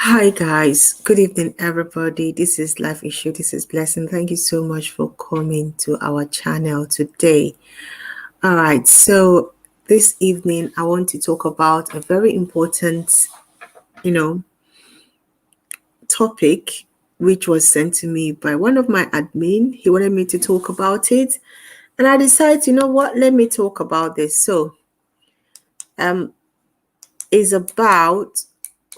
Hi guys, good evening everybody. This is Life Issue. This is Blessing. Thank you so much for coming to our channel today. All right, so this evening I want to talk about a very important, topic which was sent to me by one of my admin. He wanted me to talk about it, and I decided, let me talk about this. So, is about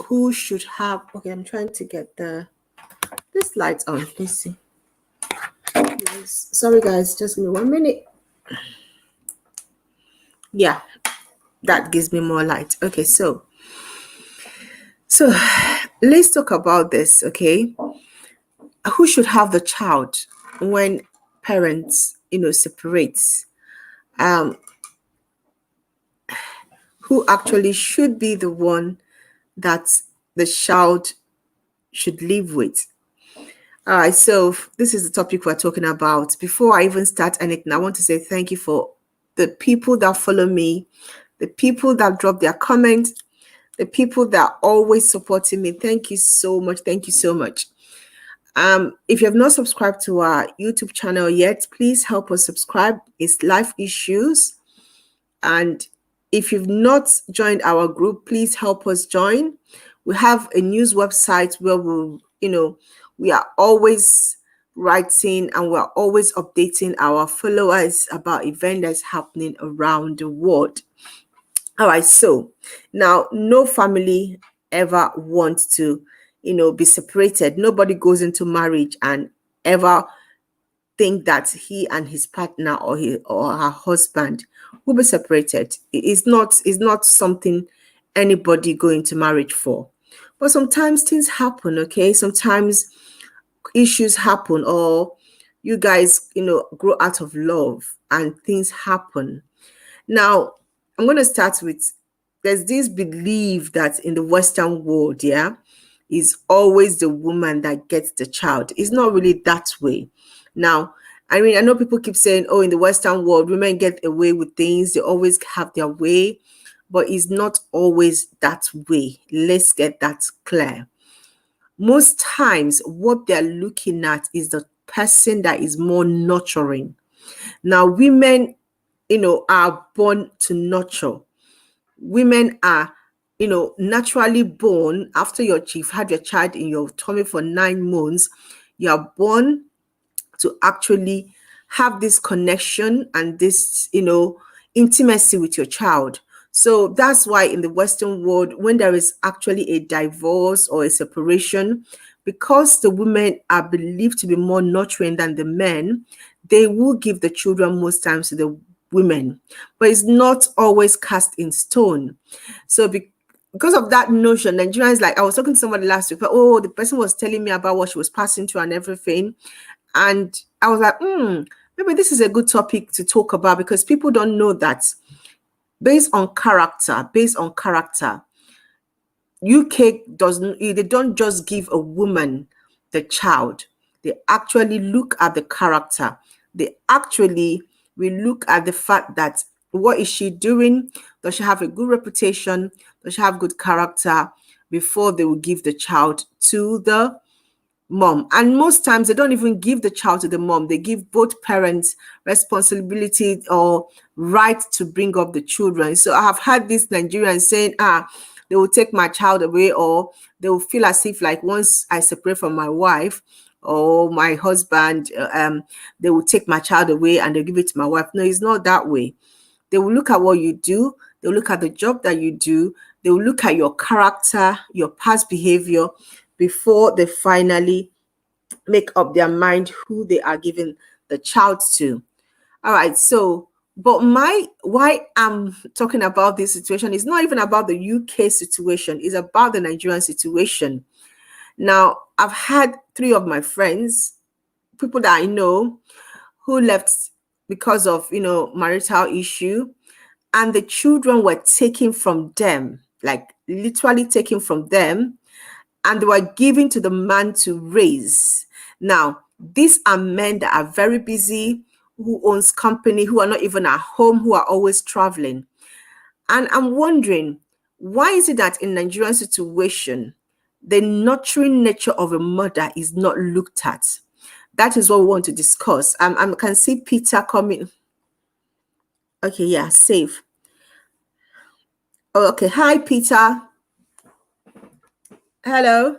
who should have. Okay, I'm trying to get this light on. Let's see. Yes. Sorry guys, just give me 1 minute. Yeah, that gives me more light. Okay, so let's talk about this. Okay, who should have the child when parents separates? Who actually should be the one that the child should live with? All right, so this is the topic we're talking about. Before I even start anything, I want to say thank you for the people that follow me, the people that drop their comments, the people that are always supporting me. Thank you so much. Thank you so much. If you have not subscribed to our YouTube channel yet, please help us subscribe. It's Life Issues. And if you've not joined our group, please help us join. We have a news website where we are always writing and we're always updating our followers about events that's happening around the world. All right, so now no family ever wants to, be separated. Nobody goes into marriage and ever think that he and his partner or her husband will be separated. It's not something anybody go into marriage for. But sometimes things happen, okay? Sometimes issues happen, or you guys, grow out of love and things happen. Now, I'm going to start with, there's this belief that in the Western world, is always the woman that gets the child. It's not really that way. Now, I mean, I know people keep saying, oh, in the Western world, women get away with things. They always have their way, but it's not always that way. Let's get that clear. Most times, what they're looking at is the person that is more nurturing. Now, women, are born to nurture. Women are, naturally born after you've had your child in your tummy for 9 months. You are born to actually have this connection and this, intimacy with your child. So that's why in the Western world, when there is actually a divorce or a separation, because the women are believed to be more nurturing than the men, they will give the children most times to the women, but it's not always cast in stone. So because of that notion, Nigerians, like I was talking to somebody last week, oh, the person was telling me about what she was passing through and everything. And I was like, maybe this is a good topic to talk about, because people don't know that based on character, UK they don't just give a woman the child. They actually look at the character. They actually will look at the fact that what is she doing? Does she have a good reputation? Does she have good character? Before they will give the child to the mom. And most times they don't even give the child to the mom. They give both parents responsibility or right to bring up the children. So I have had these Nigerians saying, they will take my child away, or they will feel as if like once I separate from my wife or my husband, they will take my child away and they'll give it to my wife. No, it's not that way. They will look at what you do. They'll look at the job that you do. They will look at your character, your past behavior, before they finally make up their mind who they are giving the child to. All right, so but why I'm talking about this situation is not even about the UK situation, it's about the Nigerian situation. Now, I've had 3 of my friends, people that I know, who left because of marital issue, and the children were taken from them, like literally taken from them, and they were given to the man to raise. Now, these are men that are very busy, who owns company, who are not even at home, who are always traveling. And I'm wondering, why is it that in Nigerian situation, the nurturing nature of a mother is not looked at. That is what we want to discuss. I can see Peter coming. Okay, yeah, safe. Oh, okay, hi, Peter. Hello.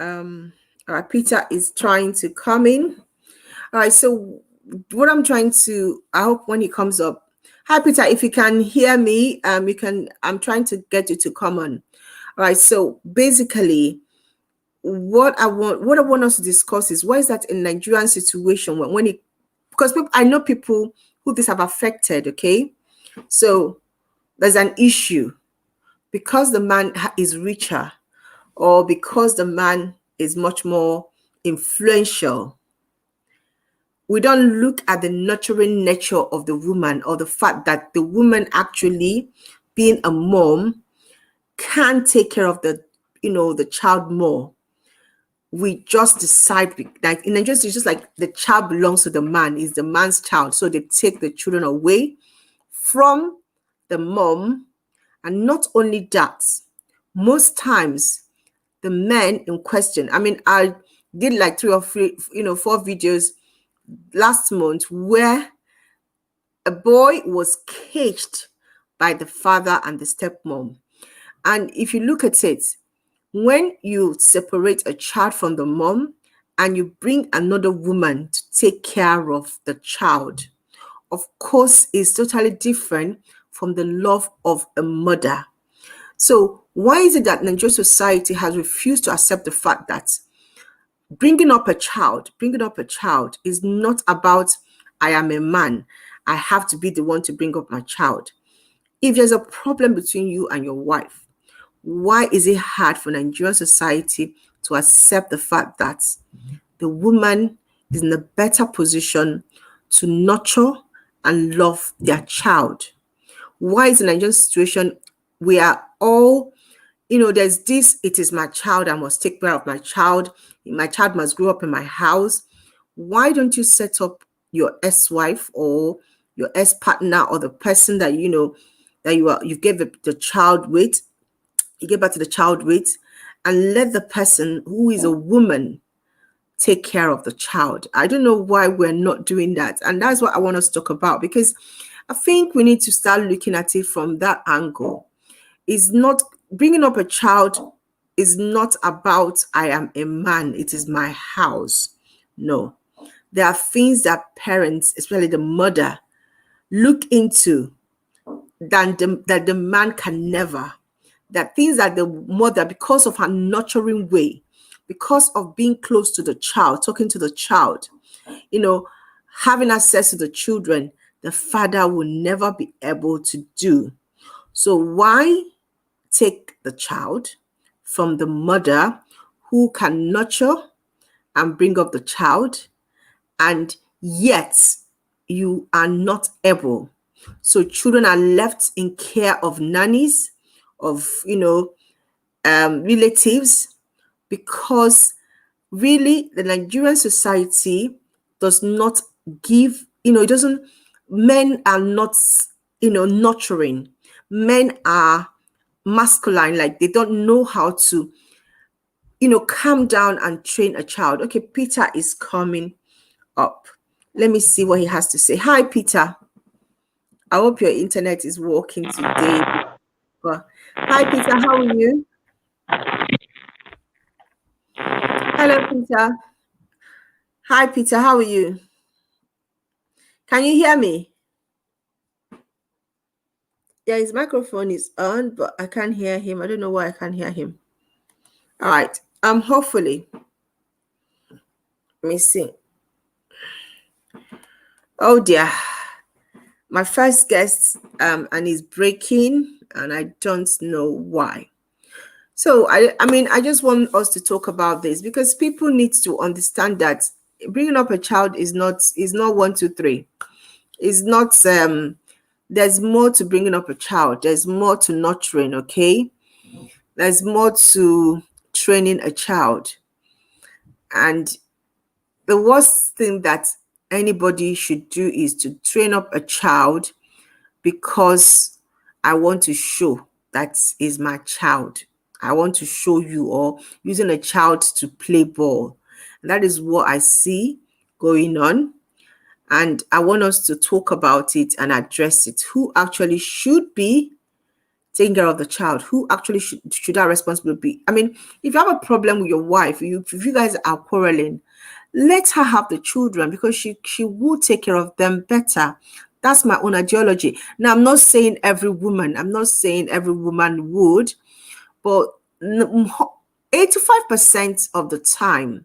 All right, Peter is trying to come in. All right, so what I'm trying to, I hope when he comes up. Hi, Peter, if you can hear me, I'm trying to get you to come on. All right, so basically, what I want us to discuss is why is that in Nigerian situation when it, because I know people who this have affected, okay? So there's an issue because the man is richer or because the man is much more influential. We don't look at the nurturing nature of the woman or the fact that the woman actually being a mom can take care of the, the child more. We just decide, like in Nigeria, it's just like the child belongs to the man, is the man's child. So they take the children away from the mom. And not only that, most times the men in question, I mean, I did like 3 or 4 videos last month where a boy was caged by the father and the stepmom. And if you look at it, when you separate a child from the mom and you bring another woman to take care of the child, of course, it's totally different from the love of a mother. So why is it that Nigerian society has refused to accept the fact that bringing up a child is not about, I am a man, I have to be the one to bring up my child. If there's a problem between you and your wife, why is it hard for Nigerian society to accept the fact that the woman is in a better position to nurture and love their child? Why is the Nigerian situation we are all, there's this, it is my child, I must take care of my child must grow up in my house. Why don't you set up your ex-wife or your ex-partner or the person that you gave the child with, you give back to the child with, and let the person who is a woman take care of the child? I don't know why we're not doing that. And that's what I want us to talk about, because I think we need to start looking at it from that angle. It's not bringing up a child is not about, I am a man, it is my house. No, there are things that parents, especially the mother, look into that the man can never. That things that the mother, because of her nurturing way, because of being close to the child, talking to the child, having access to the children, the father will never be able to do. So why take the child from the mother who can nurture and bring up the child, and yet you are not able? So children are left in care of nannies, of relatives, because really the Nigerian society does not give, it doesn't, men are not, nurturing. Men are masculine, like they don't know how to, calm down and train a child. Okay, Peter is coming up. Let me see what he has to say. Hi, Peter. I hope your internet is working today. Hi, Peter. How are you? Hello, Peter. Hi, Peter. How are you? Can you hear me? Yeah, his microphone is on, but I can't hear him. I don't know why I can't hear him. All right. Hopefully. Let me see. Oh dear. My first guest and he's breaking, and I don't know why. So I just want us to talk about this, because people need to understand that bringing up a child is not 1, 2, 3. It's not there's more to bringing up a child. There's more to nurturing, okay? There's more to training a child. And the worst thing that anybody should do is to train up a child because I want to show that is my child. I want to show you, or using a child to play ball. And that is what I see going on. And I want us to talk about it and address it. Who actually should be taking care of the child? Who actually should that responsibility be? I mean, if you have a problem with your wife, if you guys are quarreling, let her have the children, because she will take care of them better. That's my own ideology. Now, I'm not saying every woman would, but 85% of the time,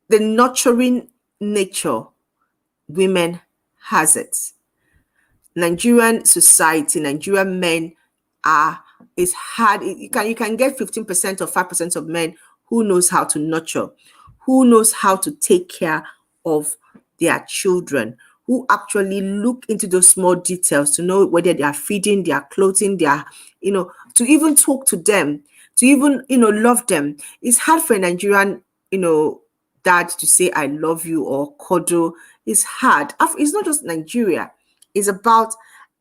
the nurturing nature, women has it. Nigerian society, Nigerian men are, is hard. You can get 15% or 5% of men who knows how to nurture, who knows how to take care of their children, who actually look into those small details to know whether they are feeding, they are clothing, they are, to even talk to them, to even, love them. It's hard for a Nigerian, dad to say I love you or cuddle. It's hard. It's not just Nigeria. It's about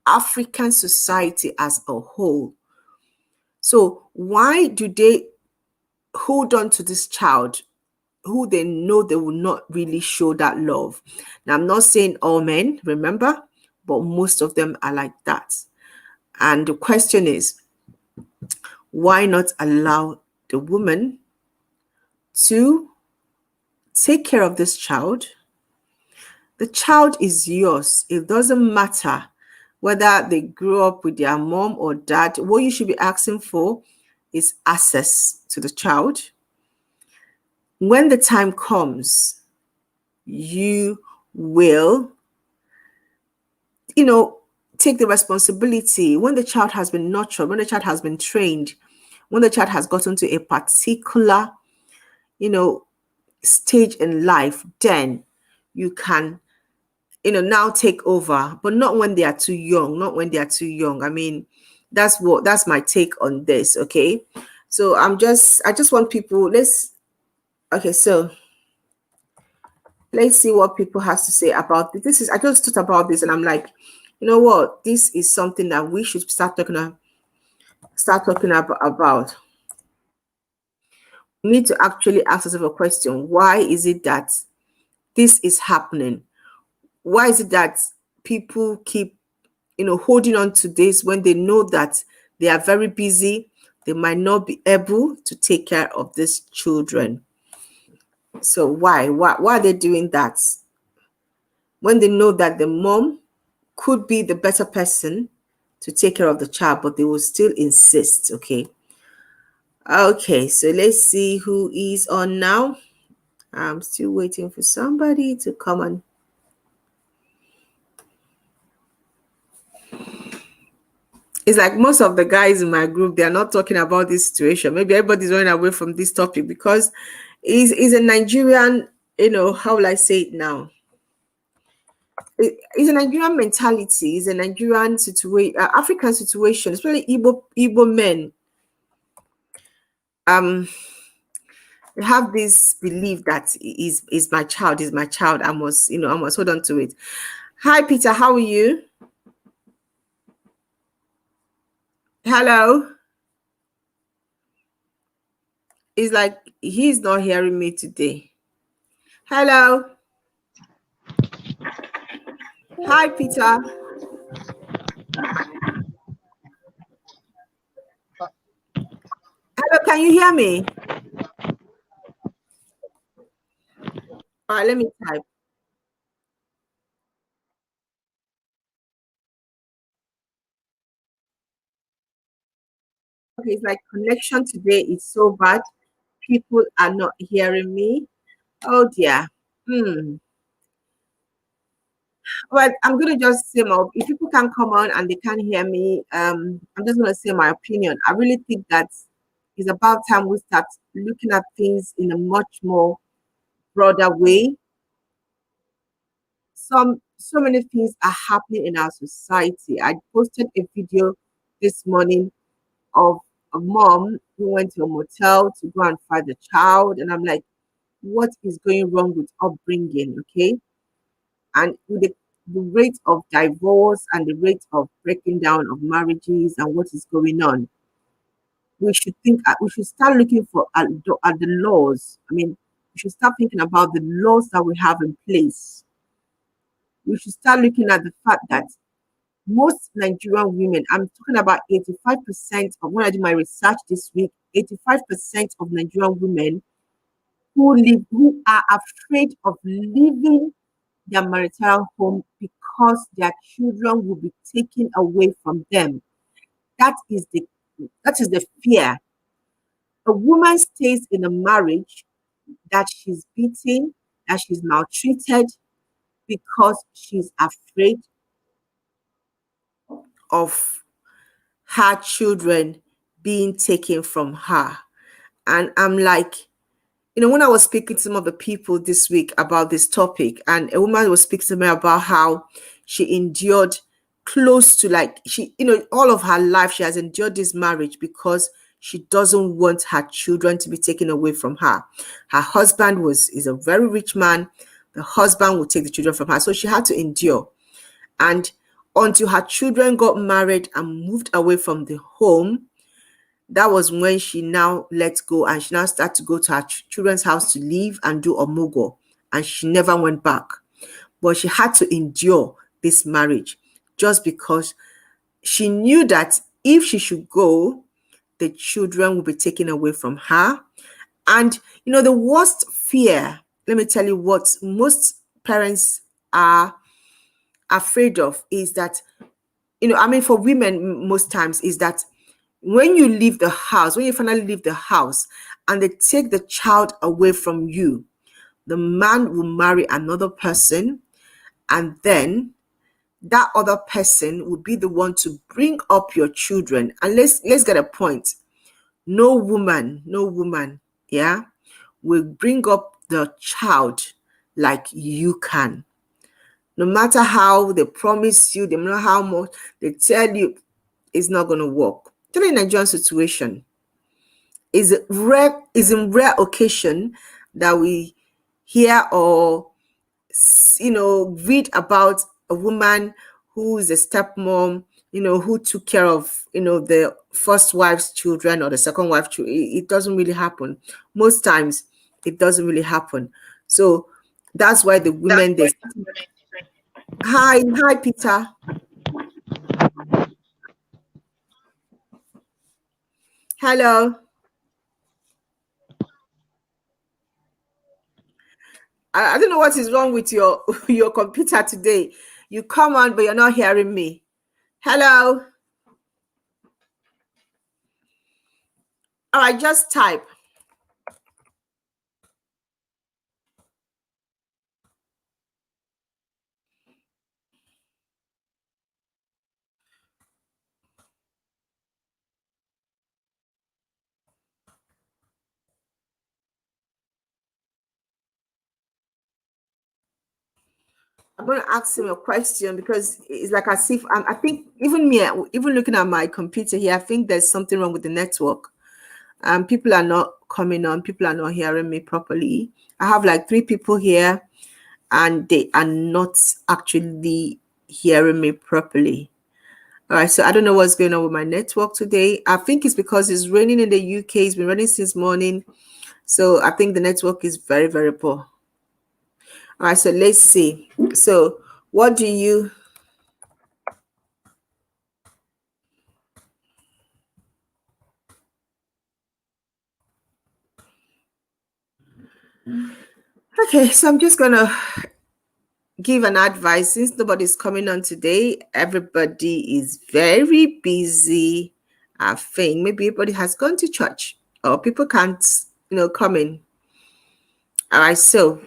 African society as a whole. So why do they hold on to this child who they know they will not really show that love? Now, I'm not saying all men, remember, but most of them are like that. And the question is, why not allow the woman to take care of this child? The child is yours. It doesn't matter whether they grew up with their mom or dad. What you should be asking for is access to the child. When the time comes, you will, take the responsibility. When the child has been nurtured, when the child has been trained, when the child has gotten to a particular, stage in life, then you can, now take over, but not when they are too young. I mean, that's my take on this. Okay. So I just want people, so let's see what people has to say about this. I just thought about this and I'm like, you know what? This is something that we should start talking about. We need to actually ask ourselves a question. Why is it that this is happening? Why is it that people keep, holding on to this when they know that they are very busy? They might not be able to take care of these children. So why are they doing that? When they know that the mom could be the better person to take care of the child, but they will still insist. Okay, so let's see who is on now. I'm still waiting for somebody to come on. It's like most of the guys in my group, they're not talking about this situation. Maybe everybody's running away from this topic because it's a Nigerian, how will I say it now? It's a Nigerian mentality. It's a Nigerian situation, African situation, especially Igbo men. They have this belief that is my child, I must hold on to it. Hi, Peter, how are you? Hello. It's like he's not hearing me today. Hello. Hi, Peter. Hello, can you hear me? All right, let me type. Okay, it's like connection today is so bad. People are not hearing me. Oh dear. Well, I'm gonna just say my, if people can come on and they can't hear me, I'm just gonna say my opinion. I really think that it's about time we start looking at things in a much more broader way. So many things are happening in our society. I posted a video this morning of a mom who went to a motel to go and find the child, and I'm like, what is going wrong with upbringing? Okay, and with the rate of divorce and the rate of breaking down of marriages and what is going on. we should think, we should start looking for at the laws. I mean, we should start thinking about the laws that we have in place. We should start looking at the fact that most Nigerian women, I'm talking about 85% of, when I did my research this week, 85% of Nigerian women who are afraid of leaving their marital home because their children will be taken away from them. That is the fear. A woman stays in a marriage that she's beaten, that she's maltreated because she's afraid of her children being taken from her. And I'm like, when I was speaking to some of the people this week about this topic, and a woman was speaking to me about how she endured close to, like, all of her life, she has endured this marriage because she doesn't want her children to be taken away from her. Her husband is a very rich man. The husband would take the children from her. So she had to endure. And until her children got married and moved away from the home, that was when she now let go, and she now started to go to her children's house to live and do omugo, and she never went back. But she had to endure this marriage just because she knew that if she should go, the children would be taken away from her. And the worst fear, let me tell you what most parents are afraid of, is that, for women most times, is that when you leave the house, when you finally leave the house and they take the child away from you, the man will marry another person, and then that other person will be the one to bring up your children. And let's get a point. No woman, yeah, will bring up the child like you can. No matter how they promise you, no matter how much they tell you, it's not going to work. Tell in a Nigerian situation, is in rare occasion that we hear or read about a woman who is a stepmom, who took care of the first wife's children or the second wife's children. It doesn't really happen. Most times it doesn't really happen. So that's why the women, they hi Peter. Hello. I don't know what is wrong with your your computer today. You come on, but you're not hearing me. Hello. All right, just type. I'm going to ask him a question because it's like as if I think even me, even looking at my computer here, I think there's something wrong with the network. People are not coming on. People are not hearing me properly. I have like 3 people here, and they are not actually hearing me properly. All right, so I don't know what's going on with my network today. I think it's because it's raining in the UK. It's been raining since morning. So I think the network is very, very poor. All right, so let's see. So what do you... Okay, so I'm just going to give an advice. Since nobody's coming on today, everybody is very busy. I think maybe everybody has gone to church or people can't, come in. All right, so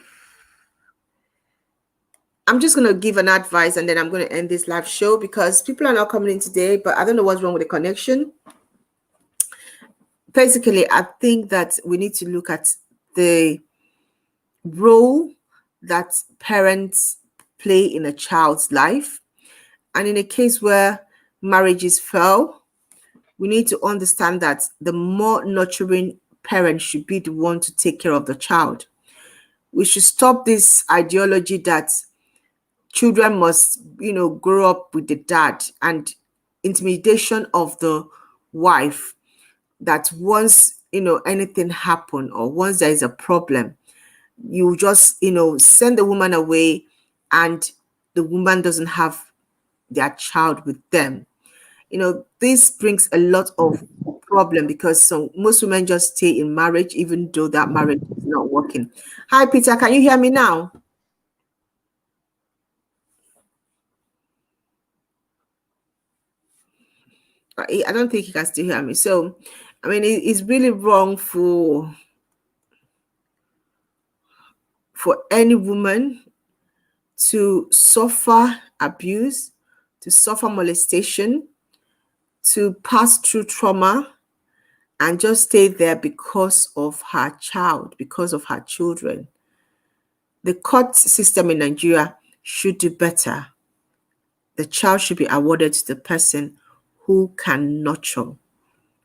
I'm just going to give an advice and then I'm going to end this live show because people are not coming in today, but I don't know what's wrong with the connection. Basically, I think that we need to look at the role that parents play in a child's life. And in a case where marriages fail, we need to understand that the more nurturing parent should be the one to take care of the child. We should stop this ideology that children must, grow up with the dad, and intimidation of the wife. that once, anything happen, or once there is a problem, you just, send the woman away, and the woman doesn't have their child with them. This brings a lot of problem, because most women just stay in marriage even though that marriage is not working. Hi, Peter, can you hear me now? I don't think he can still hear me. So, I mean, it's really wrong for any woman to suffer abuse, to suffer molestation, to pass through trauma, and just stay there because of her child, because of her children. The court system in Nigeria should do better. The child should be awarded to the person who can nurture,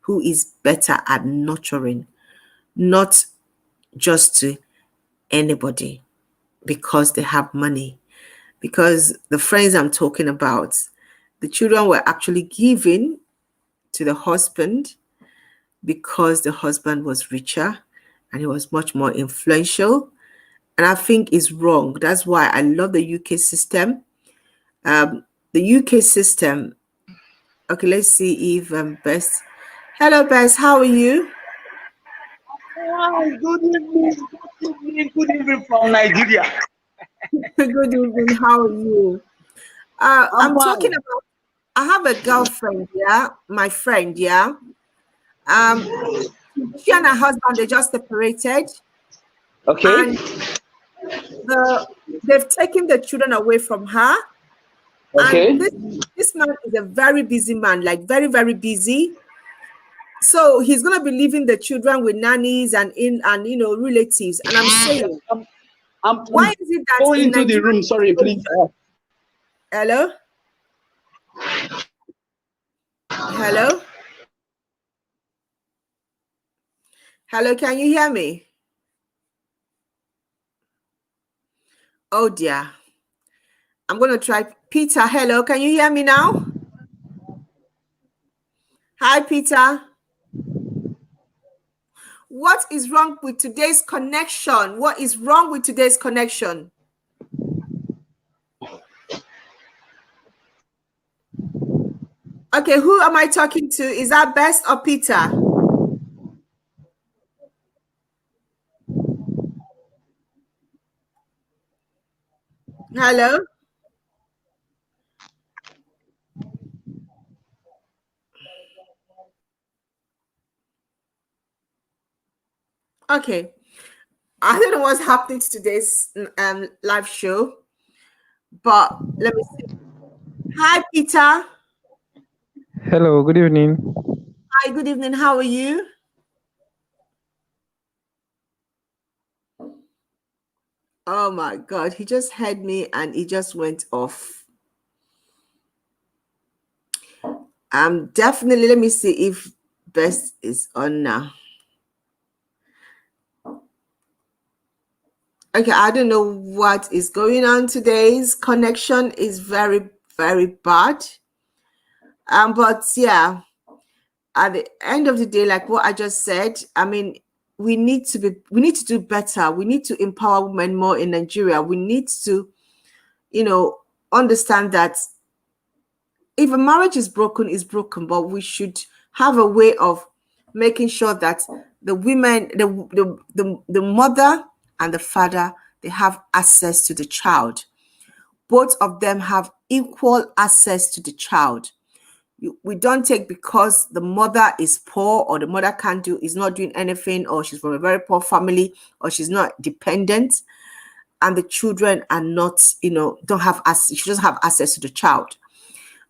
who is better at nurturing, not just to anybody because they have money. Because the friends I'm talking about, the children were actually given to the husband because the husband was richer and he was much more influential. And I think it's wrong. That's why I love the UK system. The UK system. Okay, let's see if Bess. Hello, Bess. How are you? Hi, good evening, good evening from Nigeria. Good evening. How are you? I'm I'm talking fine. about. I have a girlfriend. Yeah, my friend. Yeah. Um, she and her husband, they just separated, Okay, and they've taken the children away from her. And okay. this man is a very busy man, like very, very busy. So he's gonna be leaving the children with nannies and relatives. And I'm saying, I'm, I'm, why I'm is it that going in into the Nigerian room. Sorry, please. situation? Hello? Hello? Hello, can you hear me? Oh dear. I'm gonna try. Peter, hello, can you hear me now? Hi, Peter. What is wrong with today's connection? What is wrong with today's connection? Okay, who am I talking to? Is that Best or Peter? Hello? Okay. I don't know what's happening to today's live show, but let me see. Hi, Peter. Hello, good evening. Hi, good evening. How are you? Oh my God, he just heard me and he just went off. Definitely, let me see if Best is on now. Okay, I don't know what is going on. Today's connection is very, very bad. But yeah, at the end of the day, like what I just said, I mean, we need to do better. We need to empower women more in Nigeria. We need to, understand that if a marriage is broken, it's broken, but we should have a way of making sure that the women, the mother and the father, they have access to the child. Both of them have equal access to the child. We don't take because the mother is poor or the mother is not doing anything, or she's from a very poor family, or she's not dependent, and the children are not, don't have access. She doesn't have access to the child.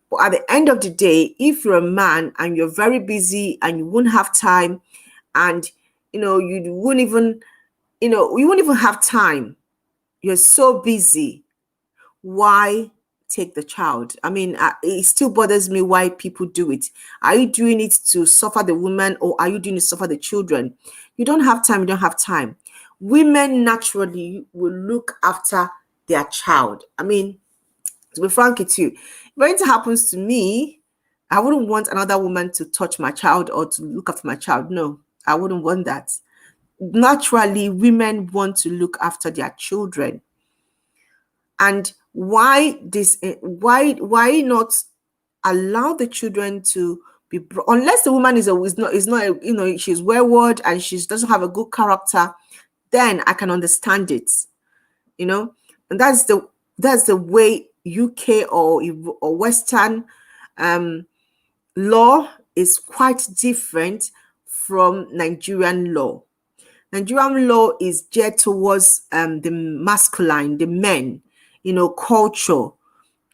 But at the end of the day, if you're a man and you're very busy and you won't have time, and you won't even, you won't even have time. You're so busy. Why take the child? I mean, it still bothers me why people do it. Are you doing it to suffer the woman, or are you doing it to suffer the children? You don't have time. You don't have time. Women naturally will look after their child. I mean, to be frank with you, if anything happens to me, I wouldn't want another woman to touch my child or to look after my child. No, I wouldn't want that. Naturally, women want to look after their children. And why not allow the children to be unless the woman is not she's wayward and she doesn't have a good character, then I can understand it, and that's the way UK or Western law is quite different from Nigerian law. Nigerian law is geared towards the masculine, the men, culture.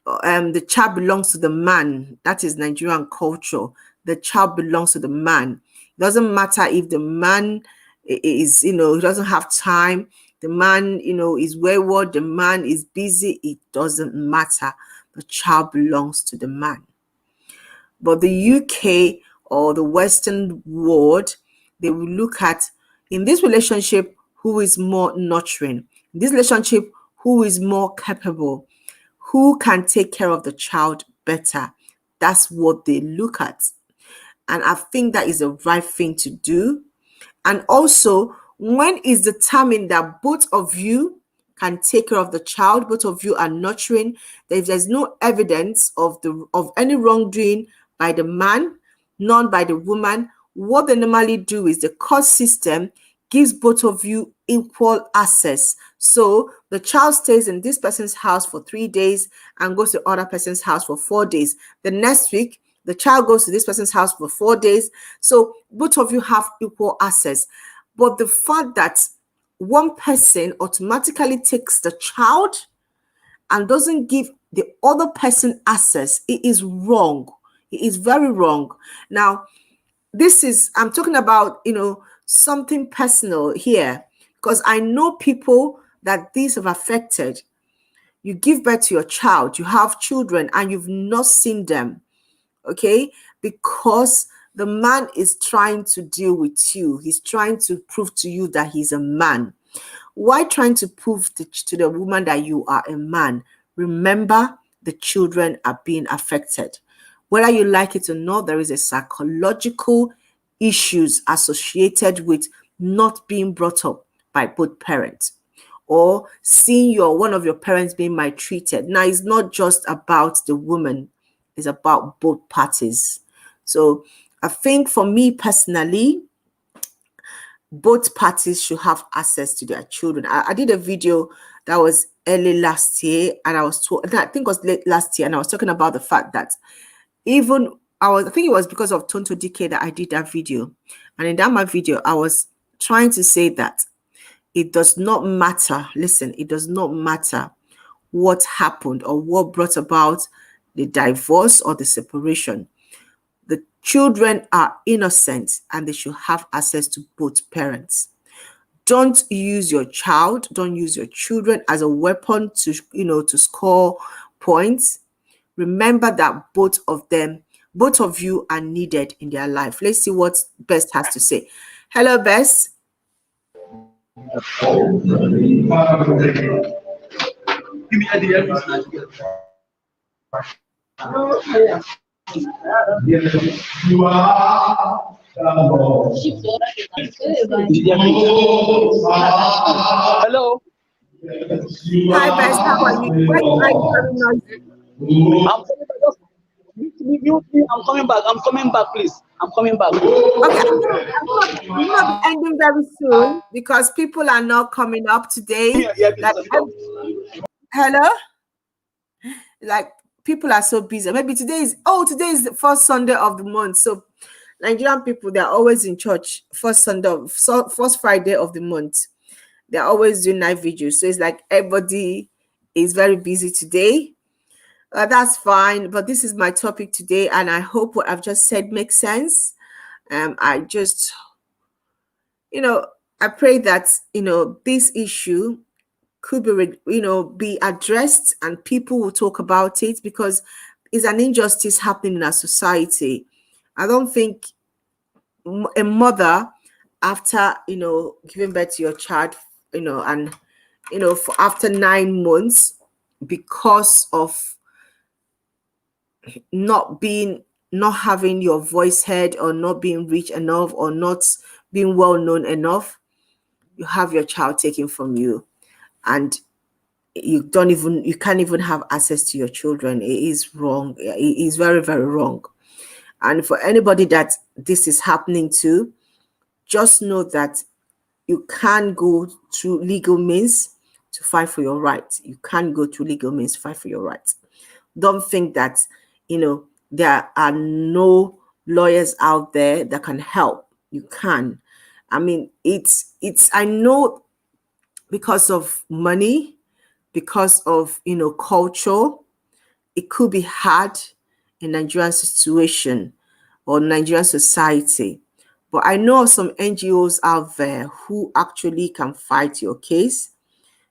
The child belongs to the man. That is Nigerian culture. The child belongs to the man. It doesn't matter if the man is, he doesn't have time. The man, is wayward. The man is busy. It doesn't matter. The child belongs to the man. But the UK or the Western world, they will look at, in this relationship, who is more nurturing. In this relationship, who is more capable. Who can take care of the child better? That's what they look at. And I think that is the right thing to do. And also, when it's determined that both of you can take care of the child, both of you are nurturing, that if there's no evidence of any wrongdoing by the man, none by the woman, what they normally do is the court system gives both of you equal access. So the child stays in this person's house for 3 days and goes to the other person's house for 4 days. The next week, the child goes to this person's house for 4 days. So both of you have equal access. But the fact that one person automatically takes the child and doesn't give the other person access, it is wrong. It is very wrong. Now, I'm talking about, something personal here, because I know people that these have affected. You give birth to your child, you have children, and you've not seen them, okay? Because the man is trying to deal with you. He's trying to prove to you that he's a man. Why trying to prove to the woman that you are a man? Remember, the children are being affected. Whether you like it or not, there is a psychological issues associated with not being brought up by both parents or seeing one of your parents being maltreated. Now, it's not just about the woman, it's about both parties. So I think for me personally, both parties should have access to their children. I did a video that was early last year, and I think it was late last year, and I was talking about the fact that I think it was because of Tonto DK that I did that video. And in that my video, I was trying to say that it does not matter. Listen, it does not matter what happened or what brought about the divorce or the separation. The children are innocent and they should have access to both parents. Don't use your child, don't use your children as a weapon to score points. Remember that both of you are needed in their life. Let's see what Best has to say. Hello, Best. Hello. Hi, Best. How are you? Why are you very noisy? I'm coming back. I'm coming back, please. I'm coming back. Okay, I'm gonna be ending very soon because people are not coming up today. Hello? Like, people are so busy. Maybe today is the first Sunday of the month. So Nigerian people, they're always in church first Friday of the month. They're always doing night videos. So it's like everybody is very busy today. That's fine. But this is my topic today, and I hope what I've just said makes sense. I just, I pray that, this issue could be addressed and people will talk about it, because it's an injustice happening in our society. I don't think a mother, after giving birth to your child, and after 9 months, because of not being not having your voice heard, or not being rich enough, or not being well known enough, you have your child taken from you, and you can't even have access to your children. It is wrong. It is very, very wrong. And for anybody that this is happening to, just know that you can go through legal means to fight for your rights. You can go through legal means to fight for your rights. Don't think that, there are no lawyers out there that can help. You can. I mean, I know, because of money, because of, culture, it could be hard in Nigerian situation or Nigerian society. But I know some NGOs out there who actually can fight your case,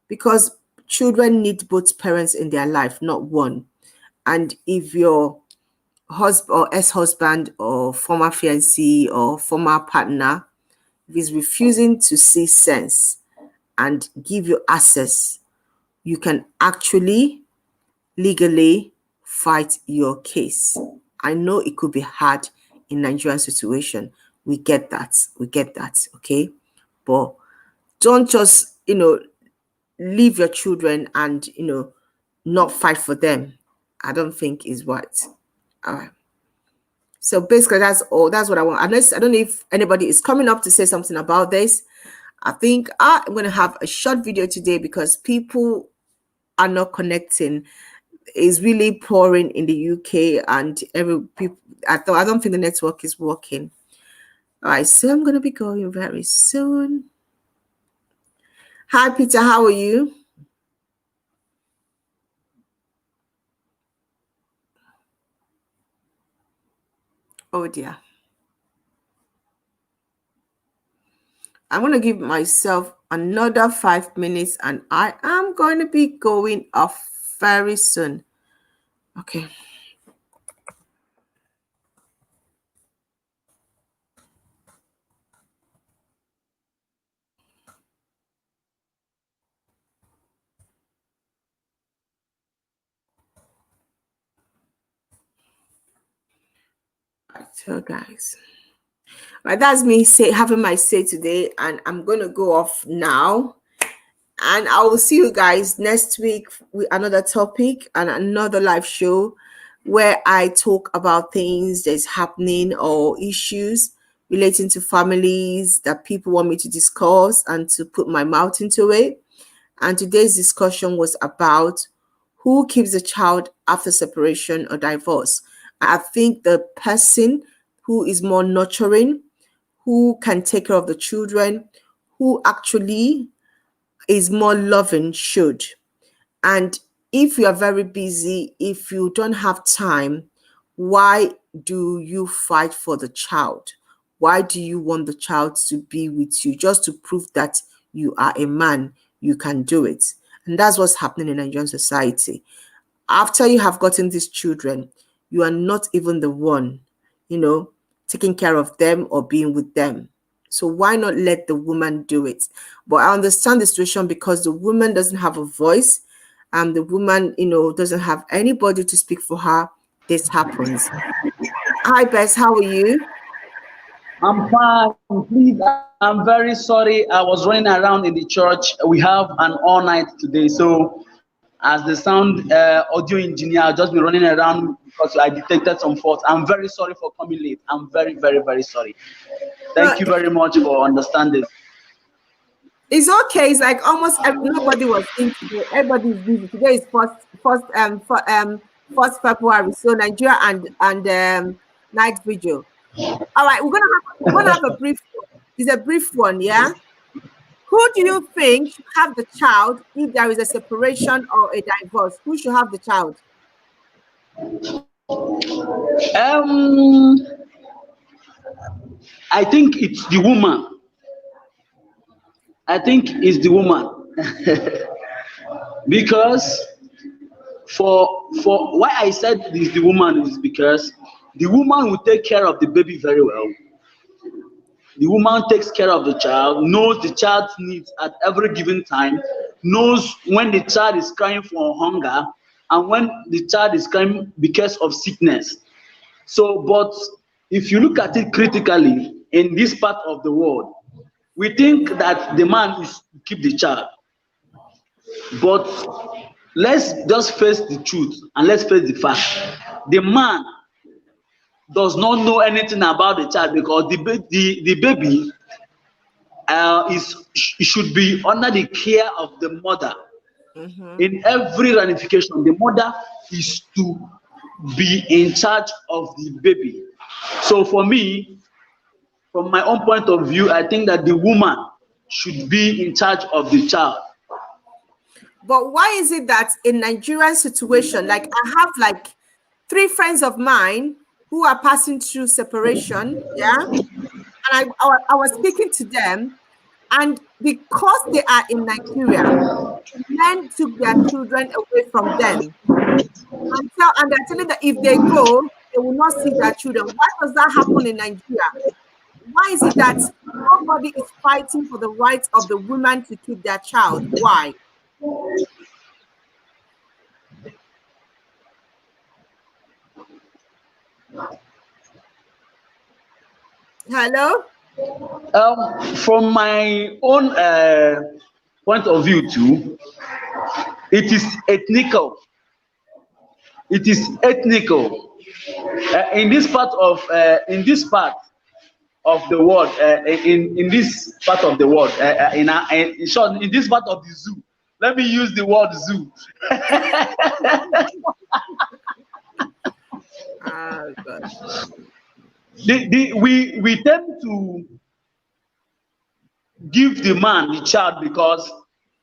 because children need both parents in their life, not one. And if your husband or ex-husband or former fiancé or former partner is refusing to see sense and give you access, you can actually legally fight your case. I know it could be hard in Nigerian situation. We get that. Okay? But don't just, leave your children and, not fight for them. I don't think is right. All right. So basically, that's all. That's what I want. Unless, I don't know if anybody is coming up to say something about this. I think I'm going to have a short video today because people are not connecting. It's really pouring in the UK, and I don't think the network is working. All right, so I'm going to be going very soon. Hi, Peter. How are you? Oh dear. I'm going to give myself another 5 minutes, and I am going to be going off very soon. Okay. So guys, right, that's me having my say today, and I'm going to go off now. And I will see you guys next week with another topic and another live show where I talk about things that's happening or issues relating to families that people want me to discuss and to put my mouth into it. And today's discussion was about who keeps a child after separation or divorce. I think the person who is more nurturing, who can take care of the children, who actually is more loving should. And if you are very busy, if you don't have time, why do you fight for the child? Why do you want the child to be with you? Just to prove that you are a man, you can do it. And that's what's happening in Nigerian society. After you have gotten these children, you are not even the one, taking care of them or being with them. So why not let the woman do it? But I understand the situation because the woman doesn't have a voice, and the woman, doesn't have anybody to speak for her. This happens. Hi, Bess. How are you? I'm fine. Please, I'm very sorry. I was running around in the church. We have an all night today. So, as the sound audio engineer, I've just been running around because I detected some faults. I'm very sorry for coming late. I'm very, very, very sorry. Thank you very much for understanding. It's okay. It's like almost nobody was in today. Everybody is busy. Today is first February. So Nigeria and night vigil. All right, we're gonna have a brief one. It's a brief one, yeah. Who do you think should have the child if there is a separation or a divorce? Who should have the child? I think it's the woman. I think it's the woman. Because for why I said it's the woman is because the woman will take care of the baby very well. The woman takes care of the child, knows the child's needs at every given time, knows when the child is crying for hunger and when the child is crying because of sickness. So, but if you look at it critically in this part of the world, we think that the man is to keep the child. But let's just face the truth and let's face the fact. The man does not know anything about the child because the baby should be under the care of the mother. In every ramification, the mother is to be in charge of the baby. So for me, from my own point of view, I think that the woman should be in charge of the child. But why is it that in Nigerian situation, like I have like 3 friends of mine who are passing through separation, yeah, and I was speaking to them, and because they are in Nigeria, men took their children away from them, and they're telling that if they go, they will not see their children. Why does that happen in Nigeria? Why is it that nobody is fighting for the rights of the woman to keep their child? Why? Hello? From my own point of view too, it is ethnical. It is ethnical. In this part of the world, in this part of the world, in short, in this part of the zoo. Let me use the word zoo. God. We tend to give the man the child because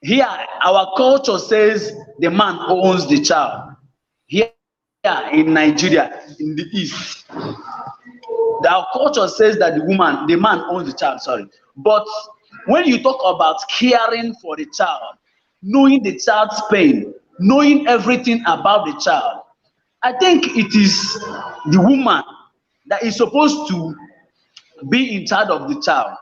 here our culture says the man owns the child. Here in Nigeria, in the East, our culture says that the man owns the child. Sorry, but when you talk about caring for the child, knowing the child's pain, knowing everything about the child, I think it is the woman that is supposed to be in charge of the child.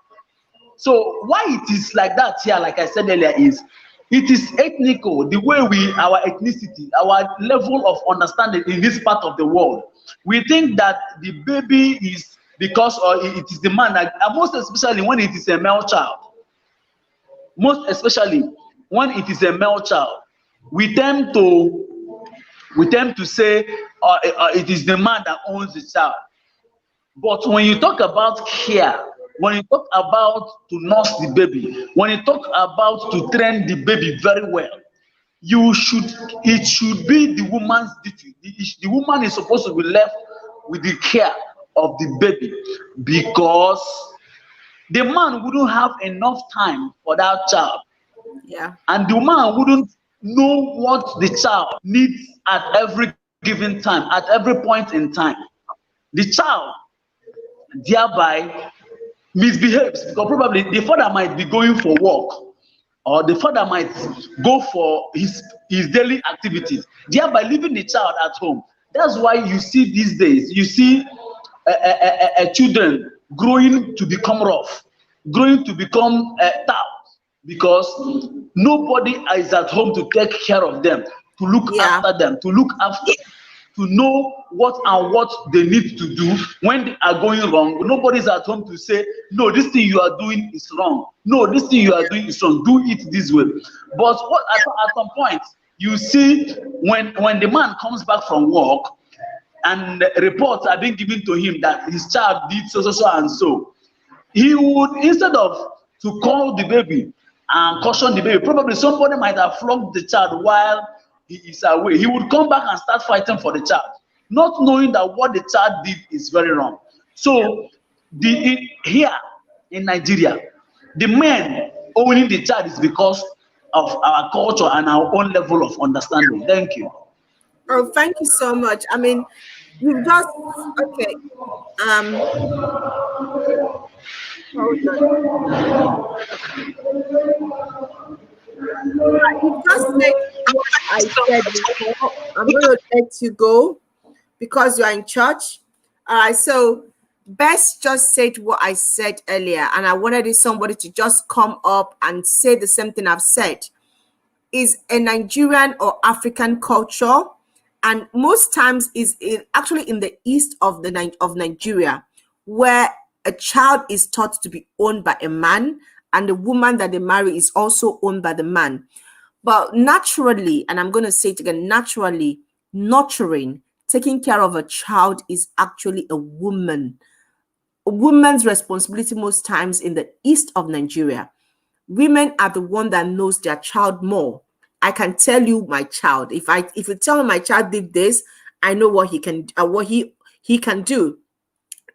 So why it is like that here, like I said earlier, is it is ethnical, the way our ethnicity, our level of understanding in this part of the world. We think that the baby is because, or it is the man, that, most especially when it is a male child. Most especially when it is a male child, we tend to say it is the man that owns the child. But when you talk about care, when you talk about to nurse the baby, when you talk about to train the baby very well, it should be the woman's duty. The woman is supposed to be left with the care of the baby, because the man wouldn't have enough time for that child. Yeah. And the man wouldn't know what the child needs at every given time, at every point in time. The child thereby misbehaves because probably the father might be going for work, or the father might go for his daily activities, thereby leaving the child at home. That's why you see these days, you see children growing to become rough, growing to become tough, because nobody is at home to take care of them, to look after them, to know what they need to do when they are going wrong. Nobody's at home to say, no, this thing you are doing is wrong. No, this thing you are doing is wrong. Do it this way. But at some point, you see when the man comes back from work and reports are being given to him that his child did so and so, he would, instead of to call the baby and caution the baby, probably somebody might have flogged the child while he is away. He would come back and start fighting for the child, not knowing that what the child did is very wrong. So here in Nigeria, the men owning the child is because of our culture and our own level of understanding. Thank you. Oh, thank you so much. I mean, you just okay. Hold on. You just said what I said before. I'm going to let you go because you are in church. All right. So Bess just said what I said earlier, and I wanted somebody to just come up and say the same thing I've said. Is a Nigerian or African culture and most times is actually in the east of Nigeria, where a child is taught to be owned by a man, and the woman that they marry is also owned by the man. But naturally, and I'm going to say it again, naturally, nurturing, taking care of a child is actually a woman's responsibility most times in the east of Nigeria. Women are the one that knows their child more. I can tell you my child. If you tell me my child did this, I know what he can do,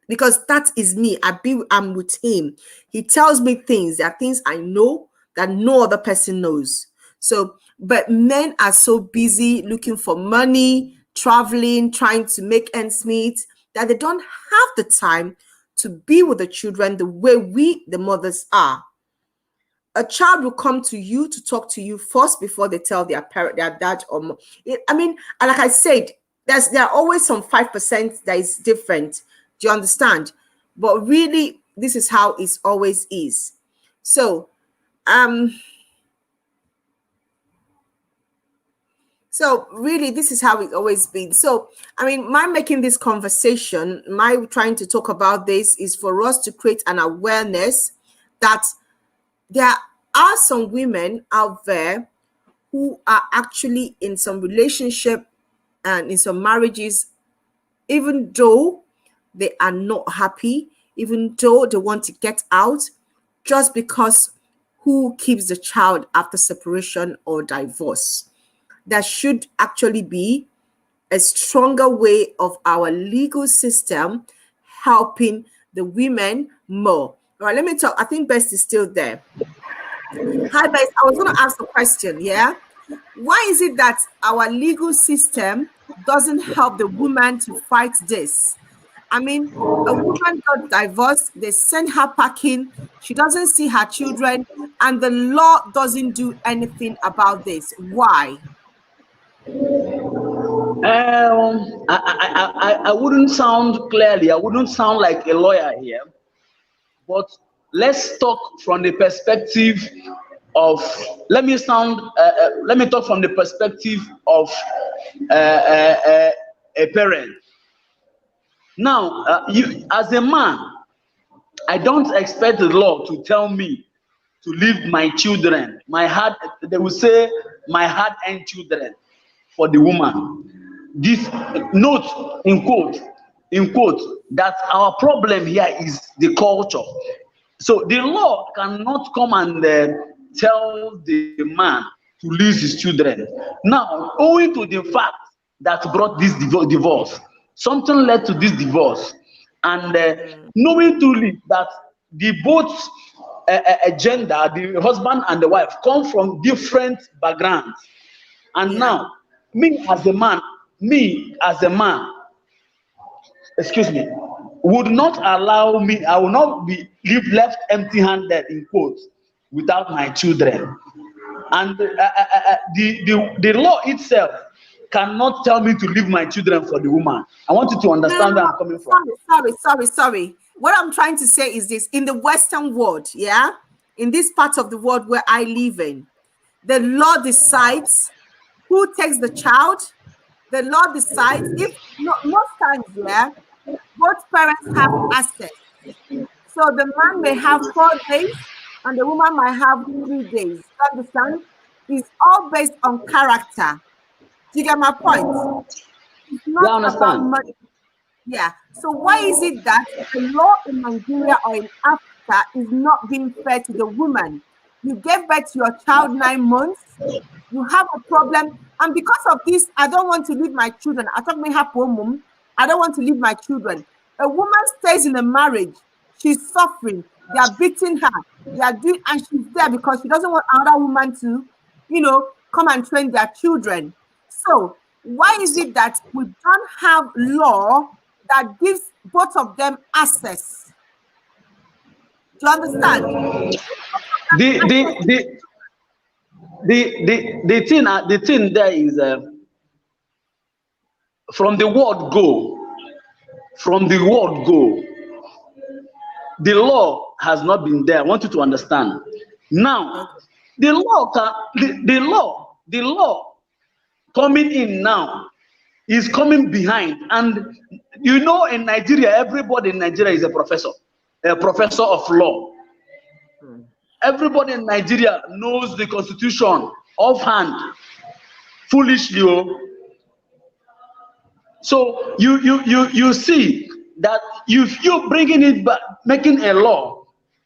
because that is me. I'm with him. He tells me things. There are things I know that no other person knows. So, but men are so busy looking for money, traveling, trying to make ends meet, that they don't have the time to be with the children the way we, the mothers, are. A child will come to you to talk to you first before they tell their parent, their dad, or I mean, and like I said, there are always some 5% that is different. Do you understand? But really, this is how it always is. So, really, this is how it's always been. So, I mean, my making this conversation, my trying to talk about this is for us to create an awareness that there are some women out there who are actually in some relationship and in some marriages, even though they are not happy, even though they want to get out, just because who keeps the child after separation or divorce. There should actually be a stronger way of our legal system helping the women more. All right, let me talk. I think Best is still there. Hi, Best. I was going to ask a question. Yeah. Why is it that our legal system doesn't help the woman to fight this? I mean, a woman got divorced, they send her packing, she doesn't see her children, and the law doesn't do anything about this. Why? I wouldn't sound clearly, I wouldn't sound like a lawyer here, but let's talk from the perspective of, let me talk from the perspective of a parent. Now, you as a man, I don't expect the law to tell me to leave my children, they will say my hard-earned children, for the woman. This note in quote, that our problem here is the culture. So the law cannot come and tell the man to lose his children. Now, owing to the fact that brought this divorce, something led to this divorce, and knowing truly that the both gender, the husband and the wife, come from different backgrounds, and now me as a man, excuse me, would not allow me, I will not be left empty-handed in quotes without my children. And the law itself cannot tell me to leave my children for the woman. I want you to understand where I'm coming from. Sorry. What I'm trying to say is this: in the Western world, in this part of the world where I live in, the law decides who takes the child. The law decides if most times, both parents have access. So the man may have 4 days and the woman might have 3 days. You understand? It's all based on character. Do you get my point? It's not about money. Yeah. So why is it that the law in Nigeria or in Africa is not being fair to the woman? You gave birth to your child 9 months. You have a problem, and because of this, I don't want to leave my children. I don't want to leave my children. A woman stays in a marriage. She's suffering. They are beating her. They are doing, and she's there because she doesn't want another woman to, come and train their children. So why is it that we don't have law that gives both of them access? Do you understand? The thing there is from the word go. The law has not been there. I want you to understand. Now, the law coming in now is coming behind. And you know, in Nigeria, everybody in Nigeria is a professor of law. Everybody in Nigeria knows the constitution offhand, foolishly. So you see that if you bringing it back, making a law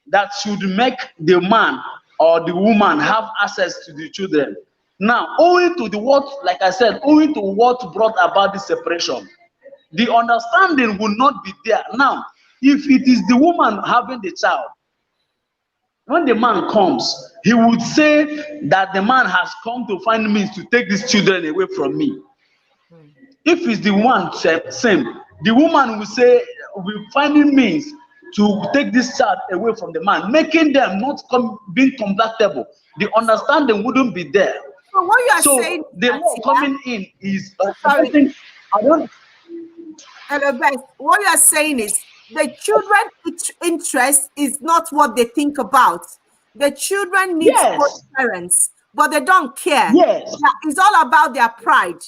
that should make the man or the woman have access to the children. Now, owing to the what, like I said, owing to what brought about this separation, the understanding will not be there. Now, if it is the woman having the child, when the man comes, he would say that the man has come to find means to take these children away from me. If it's the one same, the woman will say, we're finding means to take this child away from the man, making them not being compatible. The understanding wouldn't be there. So what you are saying, the law coming in is what you are saying is the children's interest is not what they think about. The children need both parents, but they don't care. Yes. It's all about their pride.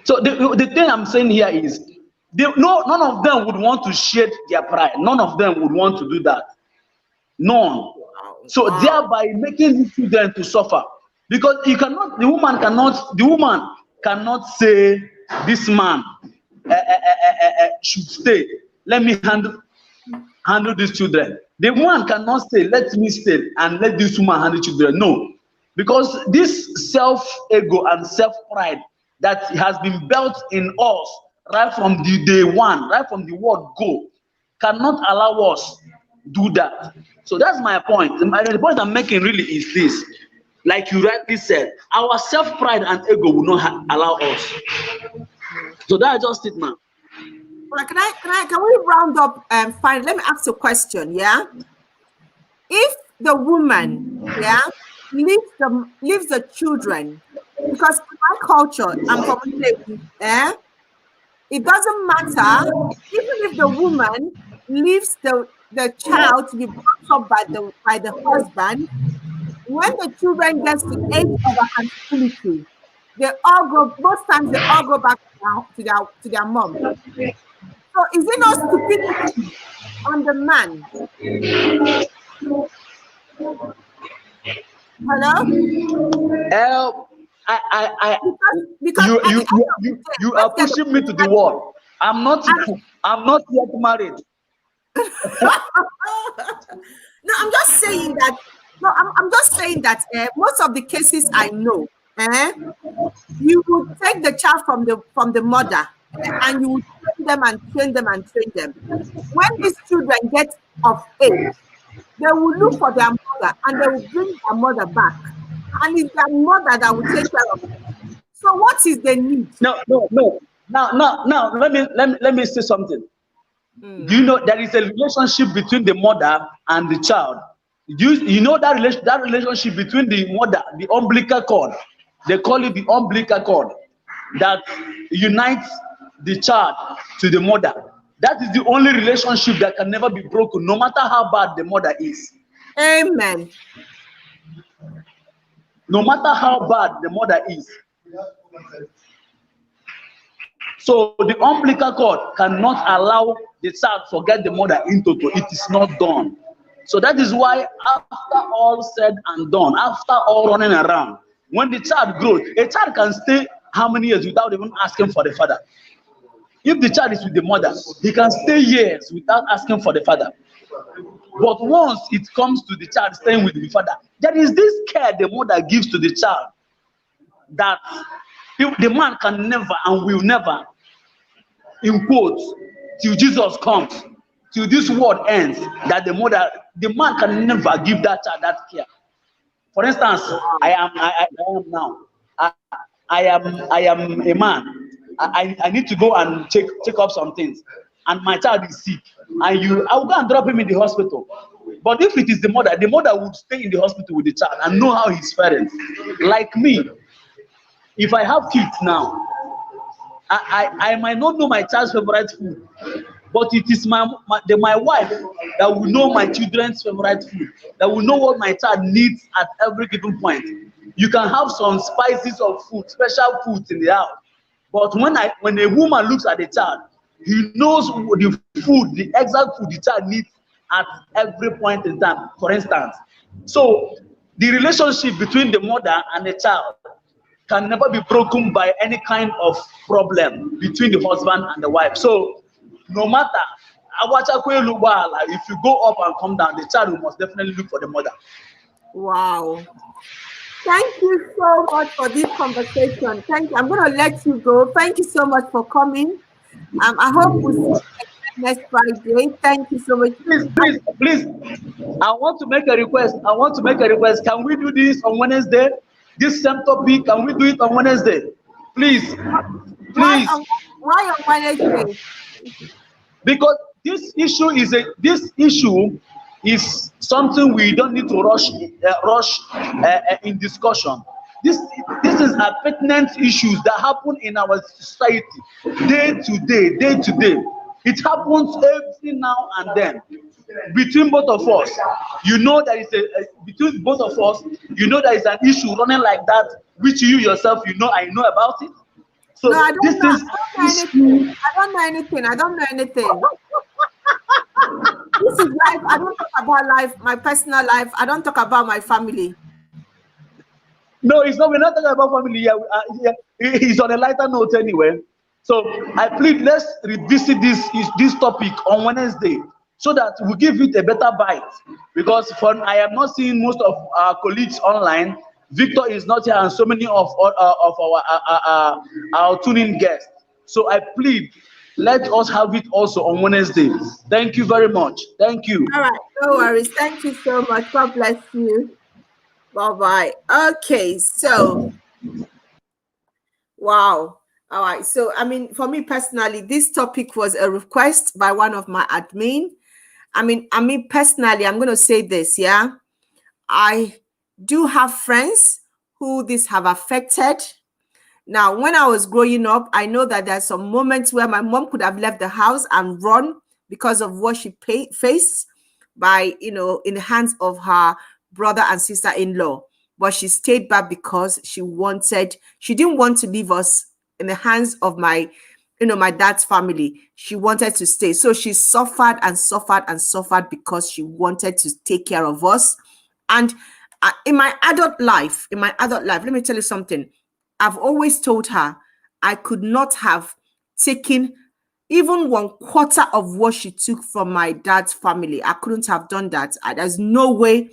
So the thing I'm saying here is, none of them would want to share their pride. None of them would want to do that. None. So thereby making the children to suffer, because the woman cannot say this man should stay. Let me handle these children. The woman cannot say, let me stay and let this woman handle children. No, because this self-ego and self-pride that has been built in us right from the day one, right from the word go, cannot allow us do that. So that's my point. The point I'm making really is this: like you rightly said, our self-pride and ego will not allow us. So that's just it, man. Well, can we round up and find? Let me ask a question. Yeah, if the woman, leaves the children, because in my culture, I'm from it doesn't matter, even if the woman leaves the child to be brought up by the husband. When the children get to age of accountability, most times they all go back to their mom. So is it not stupidity on the man? Hello? Because you are pushing me to the wall. I'm not yet married. No, I'm just saying that. No, I'm just saying that most of the cases I know, you would take the child from the mother, and you would train them. When these children get of age, they will look for their mother and they will bring their mother back, and it's their mother that will take care of them. So what is the need? No. Now let me say something. Do you know there is a relationship between the mother and the child? You know that relationship between the mother, the umbilical cord, they call it the umbilical cord, that unites the child to the mother. That is the only relationship that can never be broken, no matter how bad the mother is. Amen. No matter how bad the mother is. So the umbilical cord cannot allow the child forget the mother in toto. It is not done. So that is why, after all said and done, after all running around, when the child grows, a child can stay how many years without even asking for the father? If the child is with the mother, he can stay years without asking for the father. But once it comes to the child staying with the father, there is this care the mother gives to the child that the man can never and will never, in quotes, till Jesus comes, till this world ends, that the man can never give that child that care. For instance, I am now. I am a man. I need to go and check up some things, and my child is sick, and I will go and drop him in the hospital. But if it is the mother would stay in the hospital with the child and know how he's faring. Like me, if I have kids now, I might not know my child's favorite food, but it is my wife that will know my children's favorite food, that will know what my child needs at every given point. You can have some spices of food, special foods in the house. But when a woman looks at the child, he knows the food, the exact food the child needs at every point in time, for instance. So the relationship between the mother and the child can never be broken by any kind of problem between the husband and the wife. So no matter if you go up and come down, the child will most definitely look for the mother. Wow. Thank you so much for this conversation. Thank you. I'm going to let you go. Thank you so much for coming. I hope we see you again next Friday. Thank you so much. Please, I want to make a request. Can we do this on Wednesday? This same topic, can we do it on Wednesday? Please, Why please. why on Wednesday? Because this issue is something we don't need to rush in discussion. This is a pertinent issues that happen in our society day to day. It happens every now and then between both of us. You know there is between both of us. You know there is an issue running like that, which you yourself I know about it. So No, I this don't know. is I don't know anything. I don't know anything. This is life. I don't talk about life, my personal life. I don't talk about my family. No, it's not. We're not talking about family here. It's on a lighter note anyway. So I plead, let's revisit this topic on Wednesday so that we give it a better bite. Because I am not seeing most of our colleagues online. Victor is not here, and so many of our tuning guests. So I plead, let us have it also on Wednesday. Thank you very much. Thank you. All right. No worries. Thank you so much. God bless you. Bye-bye. Okay. So, wow. All right. So, I mean, for me personally, this topic was a request by one of my admin. I mean, personally, I'm going to say this, yeah. I do have friends who this have affected. Now, when I was growing up, I know that there's some moments where my mom could have left the house and run because of what she faced by, in the hands of her brother and sister-in-law. But she stayed back because she didn't want to leave us in the hands of my dad's family. She wanted to stay. So she suffered and suffered and suffered because she wanted to take care of us. And in my adult life, let me tell you something. I've always told her I could not have taken even 1/4 of what she took from my dad's family. I couldn't have done that. There's no way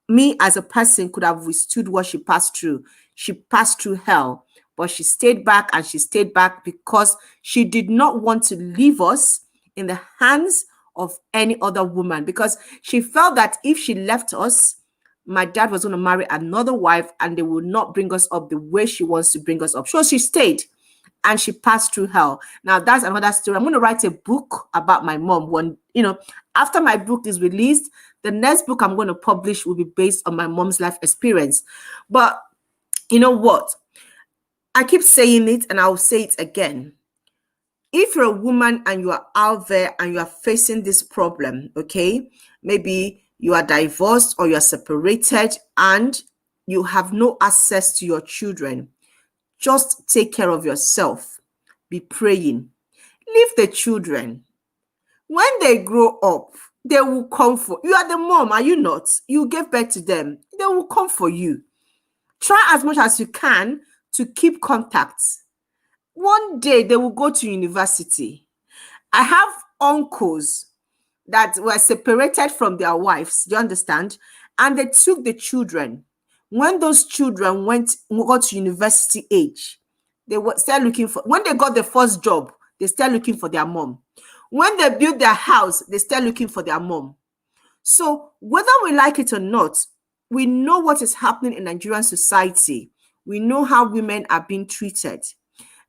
me as a person could have withstood what she passed through. She passed through hell, but she stayed back, and she stayed back because she did not want to leave us in the hands of any other woman, because she felt that if she left us, my dad was going to marry another wife and they will not bring us up the way she wants to bring us up. So she stayed and she passed through hell. Now that's another story. I'm going to write a book about my mom. After my book is released, the next book I'm going to publish will be based on my mom's life experience. But you know what? I keep saying it and I'll say it again. If you're a woman and you are out there and you are facing this problem, okay, maybe you are divorced or you are separated and you have no access to your children, just take care of yourself. Be praying. Leave the children. When they grow up, they will come for you. Are the mom, are you not? You gave birth to them. They will come for you. Try as much as you can to keep contact. One day they will go to university. I have uncles that were separated from their wives. Do you understand? And they took the children. When those children got to university age, they were still looking for, when they got the first job, they still looking for their mom. When they built their house, they still looking for their mom. So whether we like it or not, we know what is happening in Nigerian society. We know how women are being treated.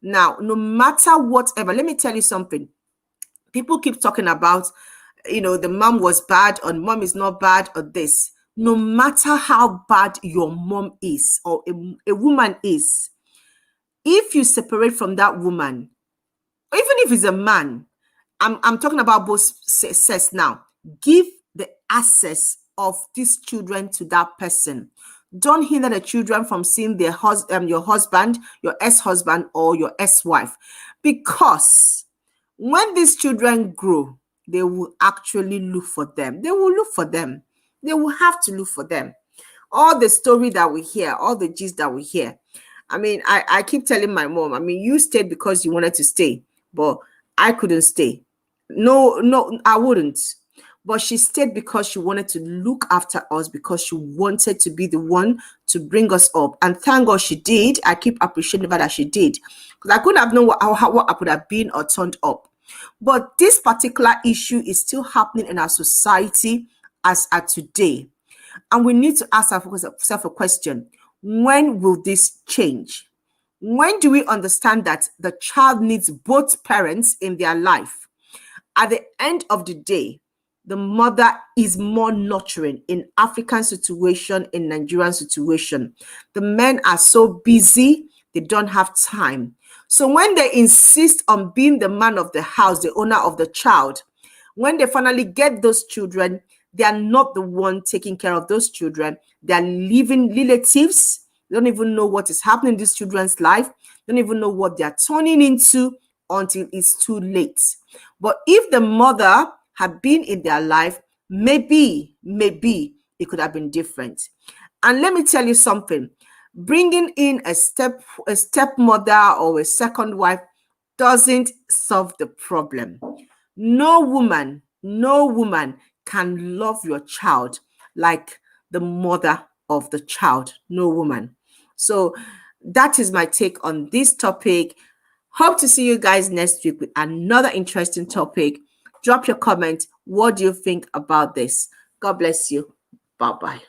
Now, no matter whatever, let me tell you something. People keep talking about, the mom was bad or mom is not bad or this. No matter how bad your mom is or a woman is, if you separate from that woman, even if it's a man, I'm talking about both sexes now, give the access of these children to that person Don't hinder the children from seeing their your husband, your ex-husband, or your ex-wife, because when these children grow, they will actually look for them. They will look for them. They will have to look for them. All the story that we hear, all the gist that we hear. I mean, I keep telling my mom, I mean, you stayed because you wanted to stay, but I couldn't stay. No, I wouldn't. But she stayed because she wanted to look after us, because she wanted to be the one to bring us up. And thank God she did. I keep appreciating the fact that she did. Because I couldn't have known what I could have been or turned up. But this particular issue is still happening in our society as at today. And we need to ask ourselves a question. When will this change? When do we understand that the child needs both parents in their life? At the end of the day, the mother is more nurturing in African situation, in Nigerian situation. The men are so busy, they don't have time. So when they insist on being the man of the house, the owner of the child, when they finally get those children, they are not the one taking care of those children. They are leaving relatives. They don't even know what is happening in these children's life. They don't even know what they are turning into until it's too late. But if the mother had been in their life, maybe it could have been different. And let me tell you something. Bringing in a stepmother or a second wife doesn't solve the problem. No woman can love your child like the mother of the child. No woman. So that is my take on this topic. Hope to see you guys next week with another interesting topic. Drop your comment. What do you think about this? God bless you. Bye-bye.